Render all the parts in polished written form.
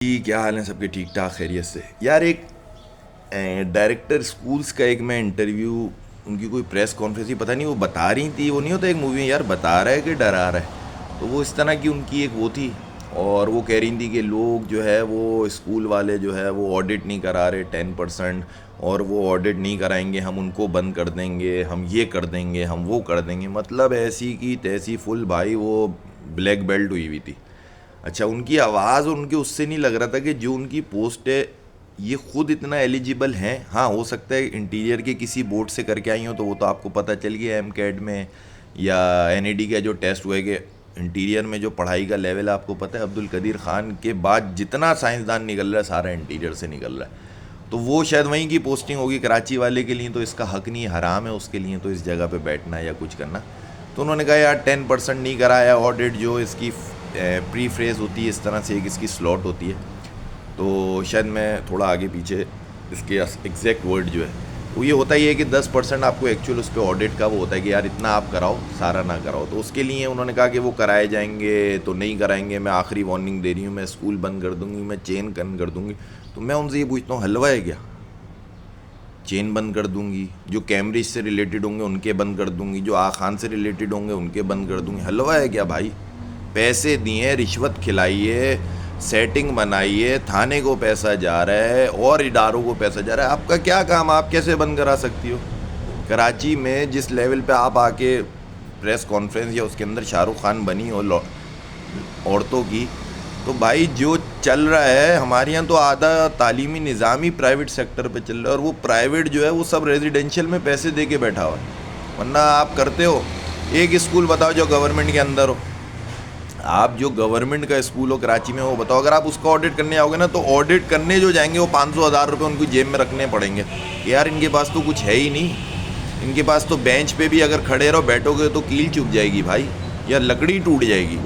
جی کیا حال ہے سب کے؟ ٹھیک ٹھاک خیریت سے یار. ایک ڈائریکٹر اسکولس کا ایک میں انٹرویو ان کی کوئی پریس کانفرنس ہی پتہ نہیں وہ بتا رہی تھی. وہ نہیں ہوتا ایک مووی میں یار بتا رہا ہے کہ ڈرا رہا ہے؟ تو وہ اس طرح کی ان کی ایک وہ تھی. اور وہ کہہ رہی تھی کہ لوگ جو ہے وہ اسکول والے جو ہے وہ آڈٹ نہیں کرا رہے 10%. اور وہ آڈٹ نہیں کرائیں گے ہم ان کو بند کر دیں گے، ہم یہ کر دیں گے، ہم وہ کر دیں گے. مطلب ایسی کی تیسی فل بھائی وہ بلیک بیلٹ ہوئی ہوئی تھی. اچھا ان کی آواز اور ان کے اس سے نہیں لگ رہا تھا کہ جو ان کی پوسٹ ہے یہ خود اتنا ایلیجیبل ہیں. ہاں ہو سکتا ہے انٹیریئر کے کسی بورڈ سے کر کے آئی ہوں تو وہ تو آپ کو پتہ چل گیا ایم کیڈ میں یا این ای ڈی کا جو ٹیسٹ ہوئے کہ انٹیریئر میں جو پڑھائی کا لیول ہے آپ کو پتہ ہے عبد القدیر خان کے بعد جتنا سائنسدان نکل رہا ہے سارا انٹیریئر سے نکل رہا ہے. تو وہ شاید وہیں کی پوسٹنگ ہوگی کراچی والے کے لیے، تو اس کا حق نہیں، حرام ہے اس کے لیے تو اس جگہ پہ بیٹھنا یا کچھ کرنا. تو انہوں نے کہا یار 10% نہیں کرایا آڈٹ، جو اس کی پری فریز ہوتی ہے اس طرح سے، ایک اس کی سلاٹ ہوتی ہے. تو شاید میں تھوڑا آگے پیچھے اس کے ایگزیکٹ ورڈ جو ہے وہ یہ ہوتا ہی ہے کہ 10% آپ کو ایکچوئل اس پہ آڈٹ کا وہ ہوتا ہے کہ یار اتنا آپ کراؤ، سارا نہ کراؤ. تو اس کے لیے انہوں نے کہا کہ وہ کرائے جائیں گے تو نہیں کرائیں گے. میں آخری وارننگ دے رہی ہوں، میں اسکول بند کر دوں گی، میں چین بند کر دوں گی. تو میں ان سے یہ پوچھتا ہوں حلوہ ہے کیا؟ چین بند کر دوں گی، جو کیمبرج سے ریلیٹڈ ہوں گے ان کے بند کر دوں گی، جو خان سے ریلیٹڈ ہوں گے ان کے بند کر دوں گی. حلوہ ہے کیا بھائی؟ پیسے دیے، رشوت کھلائیے، سیٹنگ بنائیے، تھانے کو پیسہ جا رہا ہے اور اداروں کو پیسہ جا رہا ہے. آپ کا کیا کام؟ آپ کیسے بند کرا سکتی ہو؟ کراچی میں جس لیول پہ آپ آ کے پریس کانفرنس یا اس کے اندر شاہ رخ خان بنی ہو عورتوں کی، تو بھائی جو چل رہا ہے ہمارے یہاں تو آدھا تعلیمی نظام ہی پرائیویٹ سیکٹر پہ چل رہا ہے. اور وہ پرائیویٹ جو ہے وہ سب ریزیڈینشیل میں پیسے دے کے بیٹھا ہوا ہے. ورنہ آپ کرتے ہو ایک اسکول بتاؤ جو گورنمنٹ کے اندر ہو. آپ جو گورنمنٹ کا اسکول ہو کراچی میں وہ بتاؤ. اگر آپ اس کا آڈٹ کرنے آؤ گے نا تو آڈٹ کرنے جو جائیں گے وہ 500,000 روپے ان کو جیب میں رکھنے پڑیں گے کہ یار ان کے پاس تو کچھ ہے ہی نہیں. ان کے پاس تو بینچ پہ بھی اگر کھڑے رہو بیٹھو گے تو کیل چپ جائے گی بھائی، یا لکڑی ٹوٹ جائے گی.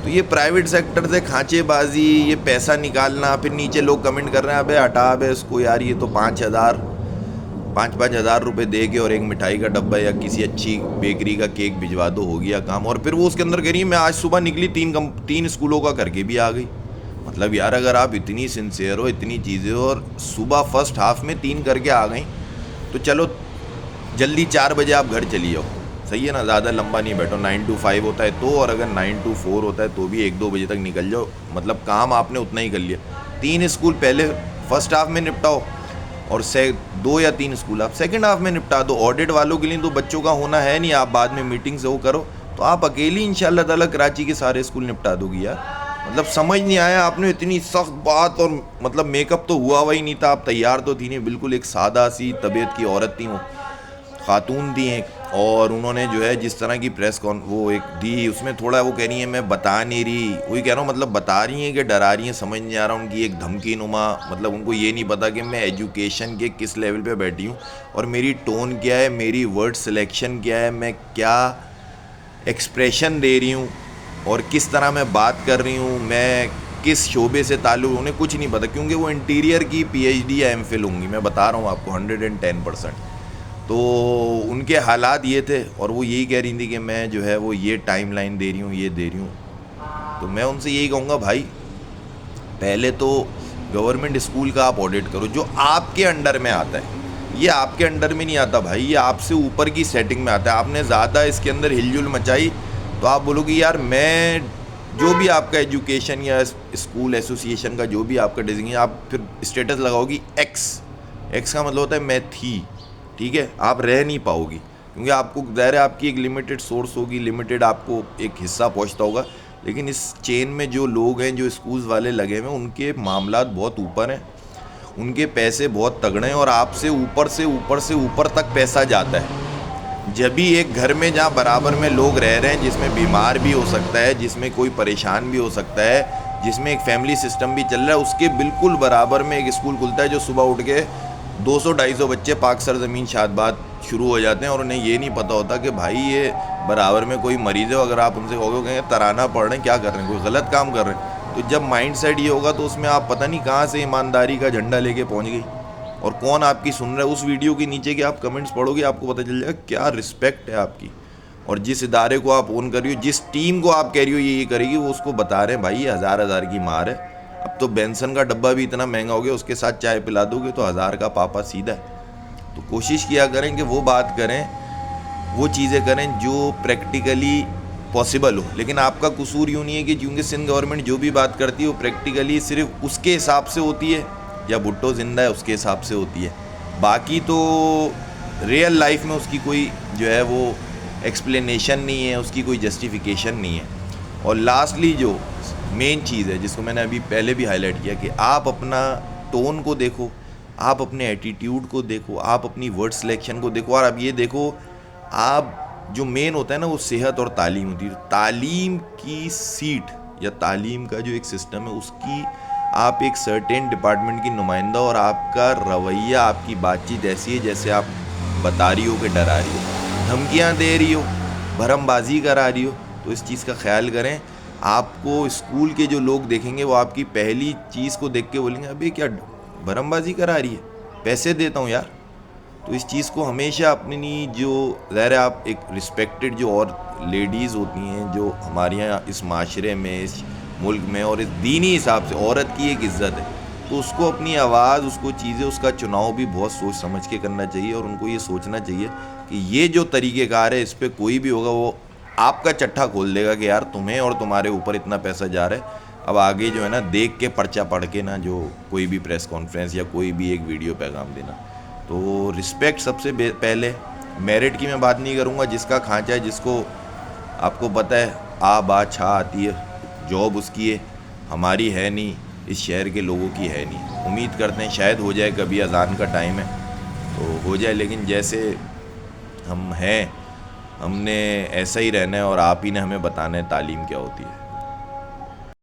تو یہ پرائیویٹ سیکٹر سے کھانچے بازی، یہ پیسہ نکالنا، پھر نیچے لوگ کمنٹ کر رہے ہیں ابے ہٹا ابے اس کو یار، یہ تو 5,000 روپے دے کے اور ایک مٹھائی کا ڈبہ یا کسی اچھی بیکری کا کیک بھجوا دو، ہو گیا کام. اور پھر وہ اس کے اندر کہہ رہی ہے میں آج صبح نکلی 3 اسکولوں کا کر کے بھی آ گئی. مطلب یار اگر آپ اتنی سنسیئر ہو، اتنی چیزیں ہو، اور صبح فرسٹ ہاف میں 3 کر کے آ گئیں تو چلو جلدی 4 بجے آپ گھر چلی جاؤ، صحیح ہے نا؟ زیادہ لمبا نہیں بیٹھو. 9 to 5 ہوتا ہے تو، اور اگر 9 to 4 ہوتا ہے تو بھی 1-2 بجے تک نکل جاؤ. مطلب کام آپ نے اتنا ہی کر لیا. 3 اسکول پہلے فرسٹ ہاف میں نپٹاؤ اور 2 یا 3 اسکول آپ سیکنڈ ہاف میں نپٹا دو. آڈٹ والوں کے لیے تو بچوں کا ہونا ہے نہیں، آپ بعد میں میٹنگ سے وہ کرو. تو آپ اکیلی انشاءاللہ تعالیٰ کراچی کے سارے اسکول نپٹا دو گی یار. مطلب سمجھ نہیں آیا آپ نے اتنی سخت بات. اور مطلب میک اپ تو ہوا ہی نہیں تھا، آپ تیار تو تھی نہیں، بالکل ایک سادہ سی طبیعت کی عورت تھی، وہ خاتون تھی ایک. اور انہوں نے جو ہے جس طرح کی پریس وہ ایک دی اس میں تھوڑا وہ کہہ رہی ہیں میں بتا نہیں رہی. وہی کہہ رہا ہوں مطلب بتا رہی ہیں کہ ڈرا رہی ہیں، سمجھ نہیں آ رہا ان کی ایک دھمکی نما. مطلب ان کو یہ نہیں پتا کہ میں ایجوکیشن کے کس لیول پہ بیٹھی ہوں اور میری ٹون کیا ہے، میری ورڈ سلیکشن کیا ہے، میں کیا ایکسپریشن دے رہی ہوں اور کس طرح میں بات کر رہی ہوں، میں کس شعبے سے تعلق. انہیں کچھ نہیں پتا کیونکہ وہ انٹیریئر کی پی ایچ ڈی یا ایم فل ہوں گی. میں بتا رہا ہوں آپ کو 110%. تو ان کے حالات یہ تھے اور وہ یہی کہہ رہی تھی کہ میں جو ہے وہ یہ ٹائم لائن دے رہی ہوں، یہ دے رہی ہوں. تو میں ان سے یہی کہوں گا بھائی پہلے تو گورنمنٹ اسکول کا آپ آڈٹ کرو جو آپ کے انڈر میں آتا ہے. یہ آپ کے انڈر میں نہیں آتا بھائی، یہ آپ سے اوپر کی سیٹنگ میں آتا ہے. آپ نے زیادہ اس کے اندر ہل جل مچائی تو آپ بولو گی یار میں جو بھی آپ کا ایجوکیشن یا اسکول ایسوسیشن کا جو بھی آپ کا ڈیزنگ ہے، آپ پھر اسٹیٹس لگاؤ گی ایکس کا مطلب ہوتا ہے میں تھی. ٹھیک ہے، آپ رہ نہیں پاؤ گی کیونکہ آپ کو ظاہر ہے آپ کی ایک لمیٹڈ سورس ہوگی، لمیٹڈ آپ کو ایک حصہ پہنچتا ہوگا. لیکن اس چین میں جو لوگ ہیں جو اسکولز والے لگے ہوئے ہیں ان کے معاملات بہت اوپر ہیں، ان کے پیسے بہت تگڑے ہیں اور آپ سے اوپر تک پیسہ جاتا ہے. جبھی ایک گھر میں جہاں برابر میں لوگ رہ رہے ہیں، جس میں بیمار بھی ہو سکتا ہے، جس میں کوئی پریشان بھی ہو سکتا ہے، جس میں ایک فیملی سسٹم بھی چل رہا ہے، اس کے بالکل برابر میں ایک اسکول کھلتا ہے جو صبح اٹھ کے 200-250 بچے پاک سرزمین شادباد شروع ہو جاتے ہیں اور انہیں یہ نہیں پتہ ہوتا کہ بھائی یہ برابر میں کوئی مریض ہے. اگر آپ ان سے کہو گے ترانہ پڑھ رہے ہیں، کیا کر رہے ہیں، کوئی غلط کام کر رہے ہیں. تو جب مائنڈ سیٹ یہ ہوگا تو اس میں آپ پتہ نہیں کہاں سے ایمانداری کا جھنڈا لے کے پہنچ گئی اور کون آپ کی سن رہا ہے. اس ویڈیو کے نیچے کے آپ کمنٹس پڑھو گے آپ کو پتہ چل جائے گا کیا رسپیکٹ ہے آپ کی. اور جس ادارے کو آپ اون کر رہی ہو، جس ٹیم کو آپ کہہ رہی ہو یہ کرے گی، وہ اس کو بتا رہے ہیں بھائی یہ ہزار کی مار ہے. اب تو بینسن کا ڈبہ بھی اتنا مہنگا ہو گیا, اس کے ساتھ چائے پلا دو گے تو 1000 کا پاپا سیدھا ہے. تو کوشش کیا کریں کہ وہ بات کریں, وہ چیزیں کریں جو پریکٹیکلی پاسبل ہو. لیکن آپ کا قصور یوں نہیں ہے کہ چونکہ سندھ گورنمنٹ جو بھی بات کرتی ہے وہ پریکٹیکلی صرف اس کے حساب سے ہوتی ہے, یا بھٹو زندہ ہے اس کے حساب سے ہوتی ہے, باقی تو ریئل لائف میں اس کی کوئی جو ہے وہ ایکسپلینیشن نہیں ہے, اس کی کوئی جسٹیفیکیشن نہیں ہے. اور لاسٹلی جو مین چیز ہے جس کو میں نے ابھی پہلے بھی ہائی لائٹ کیا, کہ آپ اپنا ٹون کو دیکھو, آپ اپنے ایٹیٹیوڈ کو دیکھو, آپ اپنی ورڈ سلیکشن کو دیکھو, اور اب یہ دیکھو آپ جو مین ہوتا ہے نا وہ صحت اور تعلیم ہوتی ہے. تعلیم کی سیٹ یا تعلیم کا جو ایک سسٹم ہے اس کی آپ ایک سرٹین ڈپارٹمنٹ کی نمائندہ, اور آپ کا رویہ, آپ کی بات چیت ایسی ہے جیسے آپ بتا رہی ہو کہ ڈرا رہی ہو, دھمکیاں دے رہی ہو, بھرم بازی کرا رہی ہو. تو اس چیز کا خیال کریں. آپ کو اسکول کے جو لوگ دیکھیں گے وہ آپ کی پہلی چیز کو دیکھ کے بولیں گے ابھی کیا بھرم بازی کرا رہی ہے, پیسے دیتا ہوں یار. تو اس چیز کو ہمیشہ اپنی جو ظاہر ہے آپ ایک رسپیکٹڈ جو اور لیڈیز ہوتی ہیں جو ہمارے یہاں اس معاشرے میں, اس ملک میں, اور اس دینی حساب سے عورت کی ایک عزت ہے, تو اس کو اپنی آواز, اس کو چیزیں, اس کا چناؤ بھی بہت سوچ سمجھ کے کرنا چاہیے. اور ان کو یہ سوچنا چاہیے کہ یہ جو طریقہ کار ہے اس پہ کوئی بھی ہوگا وہ آپ کا چٹھا کھول دے گا کہ یار تمہیں اور تمہارے اوپر اتنا پیسہ جا رہا ہے, اب آگے جو ہے نا دیکھ کے پرچہ پڑھ کے نا جو کوئی بھی پریس کانفرنس یا کوئی بھی ایک ویڈیو پیغام دینا. تو رسپیکٹ سب سے پہلے. میرٹ کی میں بات نہیں کروں گا, جس کا کھانچا ہے, جس کو آپ کو پتہ ہے آ با چھا آتی ہے, جاب اس کی ہے, ہماری ہے نہیں, اس شہر کے لوگوں کی ہے نہیں. امید کرتے ہیں شاید ہو جائے, کبھی اذان کا ٹائم ہے تو ہو جائے, لیکن جیسے ہم ہیں ہم نے ایسا ہی رہنا ہے, اور آپ ہی نے ہمیں بتانا ہے تعلیم کیا ہوتی ہے.